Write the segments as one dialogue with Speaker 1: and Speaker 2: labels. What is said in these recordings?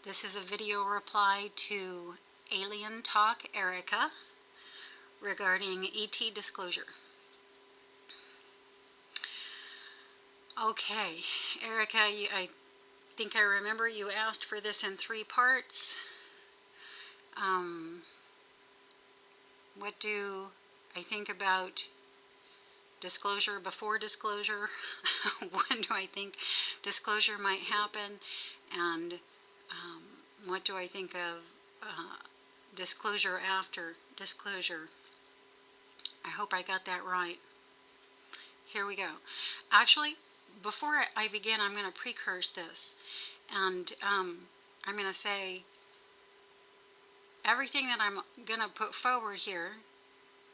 Speaker 1: This is a video reply to AlienTalkErica regarding ET disclosure. Okay, Erica, I think I remember you asked for this in 3 parts. What do I think about disclosure before disclosure? When do I think disclosure might happen? And what do I think of disclosure after disclosure? I hope I got that right. Here we go. Actually, before I begin, I'm going to precurse this. And I'm going to say everything that I'm going to put forward here,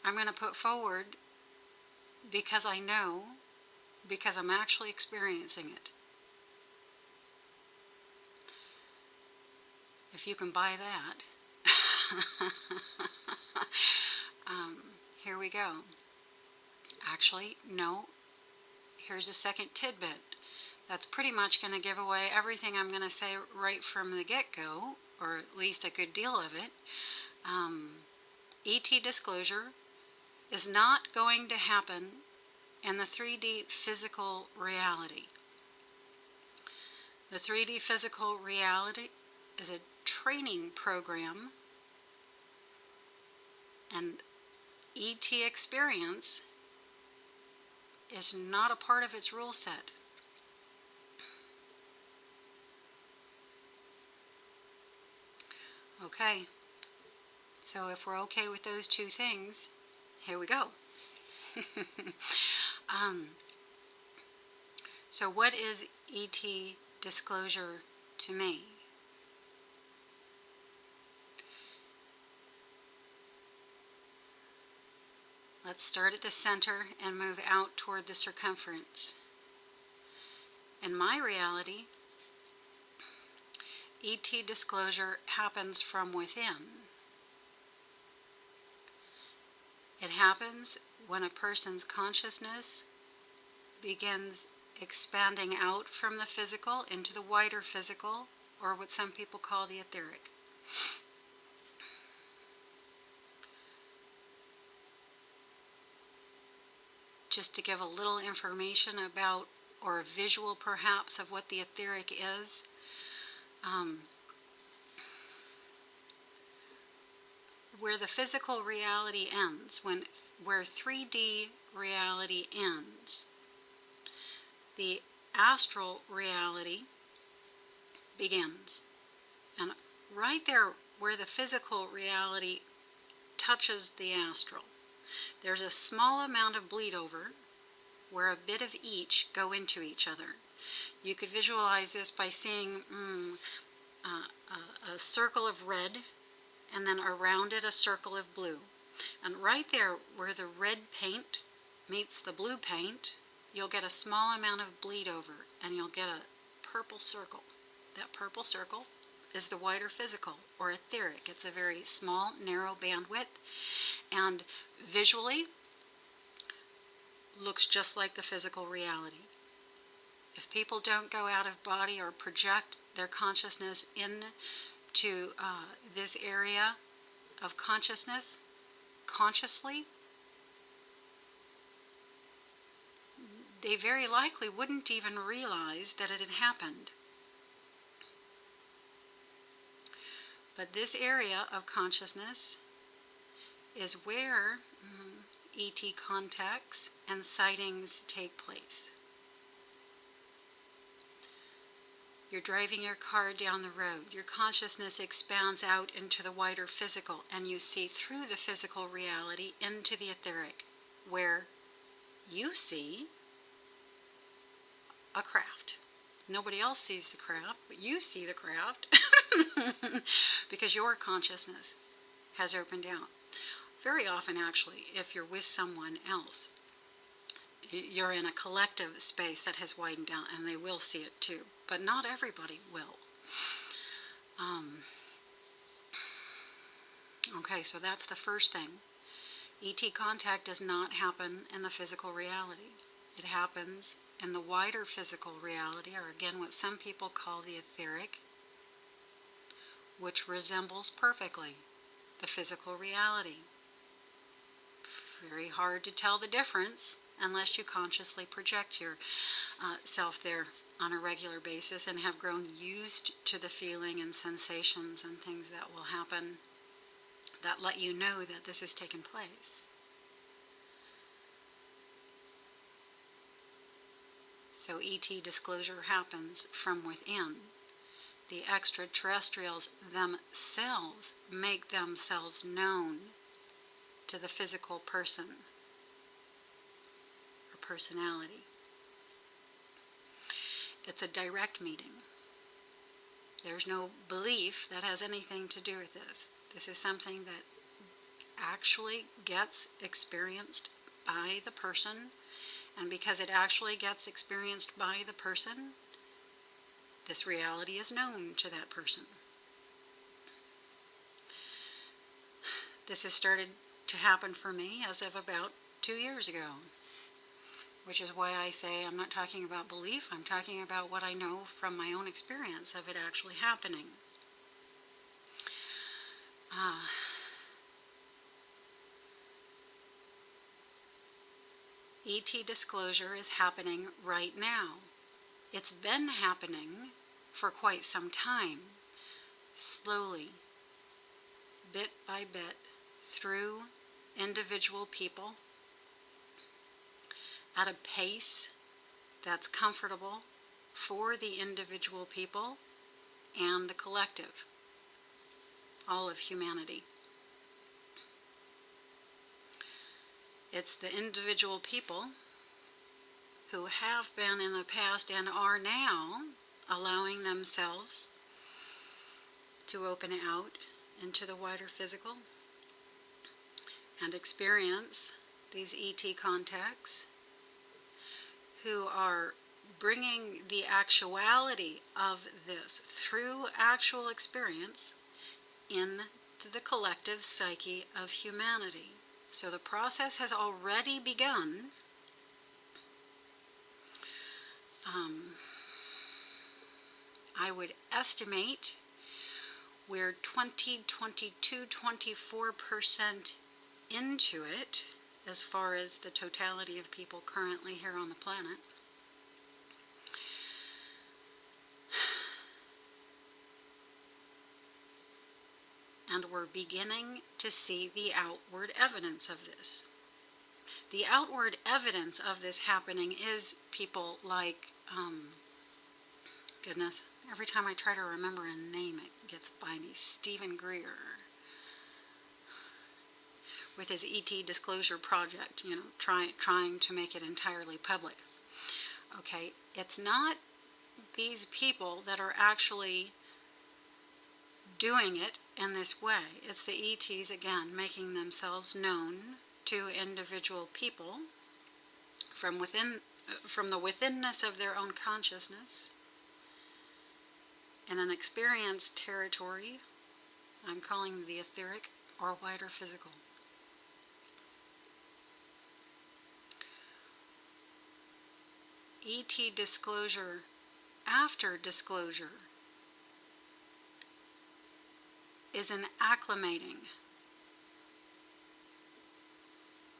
Speaker 1: I'm going to put forward because I know, because I'm actually experiencing it. If you can buy that. Here we go. Actually, no. Here's a second tidbit. That's pretty much going to give away everything I'm going to say right from the get-go, or at least a good deal of it. ET disclosure is not going to happen in the 3D physical reality. The 3D physical reality is a training program, and ET experience is not a part of its rule set. Okay, so if we're okay with those 2 things, here we go. So what is ET disclosure to me? Let's start at the center and move out toward the circumference. In my reality, ET disclosure happens from within. It happens when a person's consciousness begins expanding out from the physical into the wider physical, or what some people call the etheric. Just to give a little information about, or a visual perhaps, of what the etheric is. Where the physical reality ends, where 3D reality ends, the astral reality begins. And right there where the physical reality touches the astral, there's a small amount of bleed over where a bit of each go into each other. You could visualize this by seeing a circle of red, and then around it a circle of blue. And right there where the red paint meets the blue paint, you'll get a small amount of bleed over, and you'll get a purple circle. That purple circle is the wider physical, or etheric. It's a very small, narrow bandwidth, and visually looks just like the physical reality. If people don't go out of body or project their consciousness into this area of consciousness consciously, they very likely wouldn't even realize that it had happened. But this area of consciousness is where ET contacts and sightings take place. You're driving your car down the road. Your consciousness expands out into the wider physical, and you see through the physical reality into the etheric, where you see a craft. Nobody else sees the craft, but you see the craft because your consciousness has opened out. Very often, actually, if you're with someone else, you're in a collective space that has widened out, and they will see it too. But not everybody will. Okay, so that's the first thing. ET contact does not happen in the physical reality. It happens in the wider physical reality, or again what some people call the etheric. which resembles perfectly the physical reality. Very hard to tell the difference unless you consciously project yourself there on a regular basis and have grown used to the feeling and sensations and things that will happen that let you know that this has taken place. So ET disclosure happens from within. The extraterrestrials themselves make themselves known to the physical person or personality. It's a direct meeting. There's no belief that has anything to do with this. This is something that actually gets experienced by the person, and because it actually gets experienced by the person, this reality is known to that person. This has started to happen for me as of about 2 years ago, which is why I say I'm not talking about belief, I'm talking about what I know from my own experience of it actually happening. ET disclosure is happening right now. It's been happening for quite some time, slowly, bit by bit, through individual people, at a pace that's comfortable for the individual people and the collective, all of humanity. It's the individual people who have been in the past and are now allowing themselves to open out into the wider physical and experience these ET contacts, who are bringing the actuality of this through actual experience into the collective psyche of humanity. So the process has already begun. I would estimate we're 24% into it as far as the totality of people currently here on the planet. And we're beginning to see the outward evidence of this. The outward evidence of this happening is people like, goodness, every time I try to remember a name it gets by me, Stephen Greer, with his ET disclosure project, trying to make it entirely public. Okay, it's not these people that are actually doing it in this way. It's the ETs, again, making themselves known to individual people from the withinness of their own consciousness in an experienced territory I'm calling the etheric or wider physical. ET disclosure after disclosure is an acclimating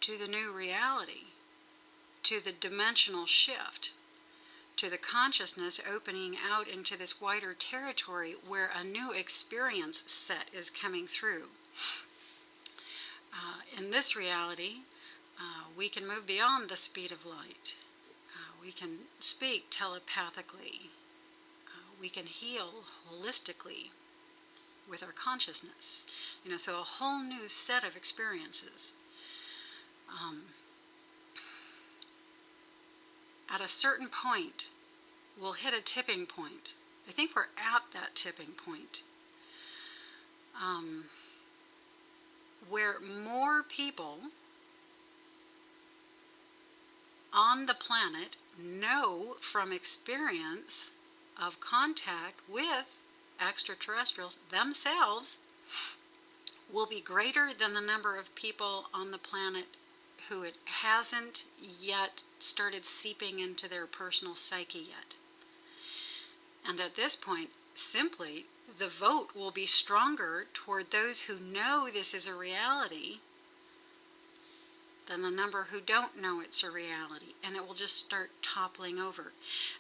Speaker 1: to the new reality, to the dimensional shift, to the consciousness opening out into this wider territory where a new experience set is coming through. In this reality, we can move beyond the speed of light. We can speak telepathically. We can heal holistically with our consciousness. So a whole new set of experiences. At a certain point, we'll hit a tipping point. I think we're at that tipping point. Where more people on the planet know from experience of contact with extraterrestrials themselves will be greater than the number of people on the planet who it hasn't yet started seeping into their personal psyche yet. And at this point, simply, the vote will be stronger toward those who know this is a reality than the number who don't know it's a reality, and it will just start toppling over.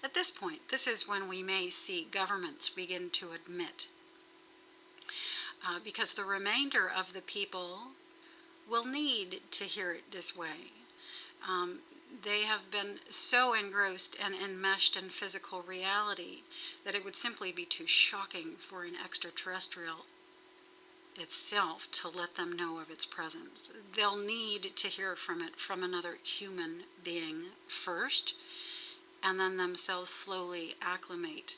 Speaker 1: At this point, this is when we may see governments begin to admit, because the remainder of the people will need to hear it this way. They have been so engrossed and enmeshed in physical reality that it would simply be too shocking for an extraterrestrial itself to let them know of its presence. They'll need to hear from it from another human being first, and then themselves slowly acclimate.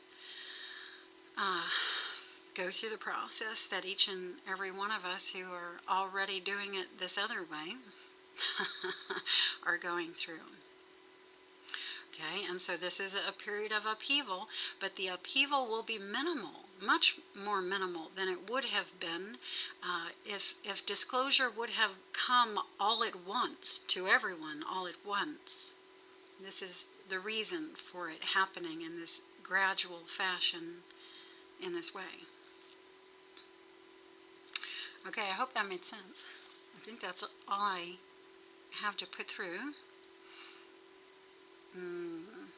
Speaker 1: Go through the process that each and every one of us who are already doing it this other way are going through. Okay, and so this is a period of upheaval, but the upheaval will be minimal, much more minimal than it would have been if disclosure would have come all at once to everyone all at once. This is the reason for it happening in this gradual fashion in this way. Okay, I hope that made sense. I think that's all I have to put through.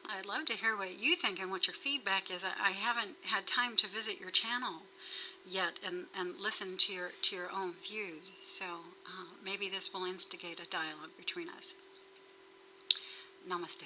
Speaker 1: I'd love to hear what you think and what your feedback is. I haven't had time to visit your channel yet and listen to your own views, so maybe this will instigate a dialogue between us. Namaste.